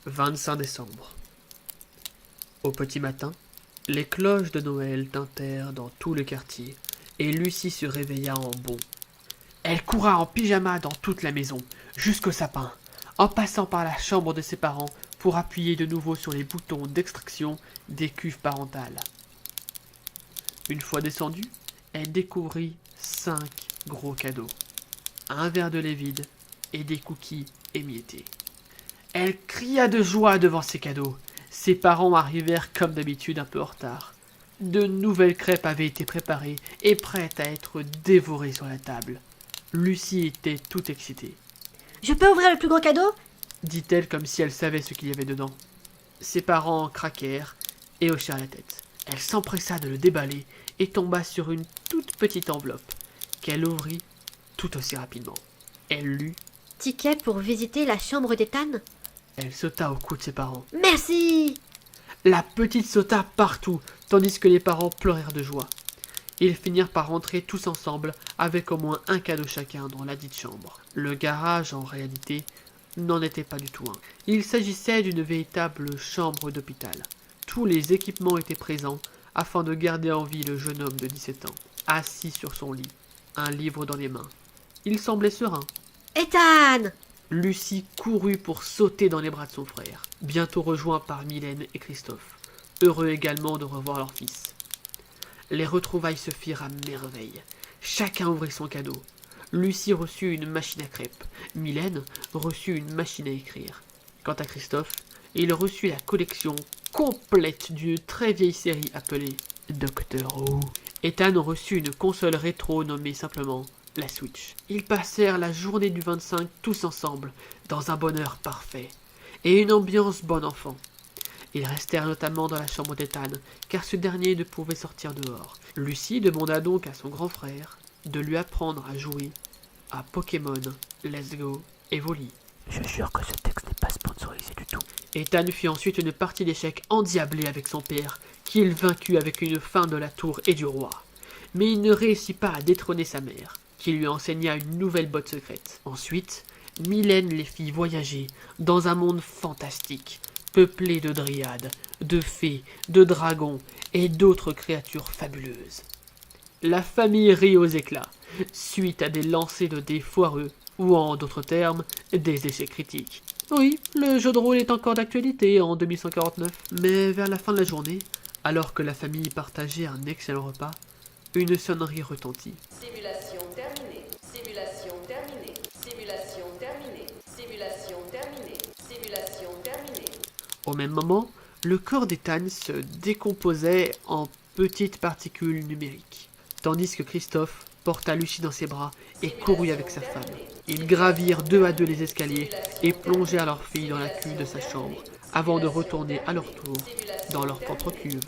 25 décembre. Au petit matin, les cloches de Noël tintèrent dans tout le quartier, et Lucie se réveilla en bond. Elle courut en pyjama dans toute la maison, jusqu'au sapin, en passant par la chambre de ses parents pour appuyer de nouveau sur les boutons d'extraction des cuves parentales. Une fois descendue, elle découvrit 5 gros cadeaux, un verre de lait vide et des cookies émiettés. Elle cria de joie devant ces cadeaux. Ses parents arrivèrent comme d'habitude un peu en retard. De nouvelles crêpes avaient été préparées et prêtes à être dévorées sur la table. Lucie était toute excitée. « Je peux ouvrir le plus gros cadeau ?» dit-elle comme si elle savait ce qu'il y avait dedans. Ses parents craquèrent et hochèrent la tête. Elle s'empressa de le déballer et tomba sur une toute petite enveloppe qu'elle ouvrit tout aussi rapidement. Elle lut. « Ticket pour visiter la chambre d'Ethan ?» Elle sauta au cou de ses parents. « Merci !» La petite sauta partout, tandis que les parents pleurèrent de joie. Ils finirent par rentrer tous ensemble, avec au moins un cadeau chacun dans la dite chambre. Le garage, en réalité, n'en était pas du tout un. Il s'agissait d'une véritable chambre d'hôpital. Tous les équipements étaient présents, afin de garder en vie le jeune homme de 17 ans, assis sur son lit, un livre dans les mains. Il semblait serein. « Ethan !» Lucie courut pour sauter dans les bras de son frère, bientôt rejoint par Mylène et Christophe, heureux également de revoir leur fils. Les retrouvailles se firent à merveille. Chacun ouvrit son cadeau. Lucie reçut une machine à crêpes, Mylène reçut une machine à écrire. Quant à Christophe, il reçut la collection complète d'une très vieille série appelée Doctor Who. Ethan reçut une console rétro nommée simplement la Switch. Ils passèrent la journée du 25 tous ensemble, dans un bonheur parfait, et une ambiance bon enfant. Ils restèrent notamment dans la chambre d'Ethan, car ce dernier ne pouvait sortir dehors. Lucie demanda donc à son grand frère de lui apprendre à jouer à Pokémon, Let's Go et Volley. Je jure que ce texte n'est pas sponsorisé du tout. Ethan fit ensuite une partie d'échecs endiablée avec son père, qu'il vaincut avec une fin de la tour et du roi. Mais il ne réussit pas à détrôner sa mère, qui lui enseigna une nouvelle botte secrète. Ensuite, Mylène les fit voyager dans un monde fantastique, peuplé de dryades, de fées, de dragons et d'autres créatures fabuleuses. La famille rit aux éclats, suite à des lancers de dés foireux, ou en d'autres termes, des échecs critiques. Oui, le jeu de rôle est encore d'actualité en 2149, mais vers la fin de la journée, alors que la famille partageait un excellent repas, une sonnerie retentit. Simulation terminée. Simulation terminée. Simulation terminée. Simulation terminée. Simulation terminée. Au même moment, le corps d'Ethan se décomposait en petites particules numériques, tandis que Christophe porta Lucie dans ses bras et courut avec sa femme. Ils gravirent 2 à 2 les escaliers et plongèrent leur fille dans la cuve de sa chambre, avant de retourner à leur tour dans leur propre cuve.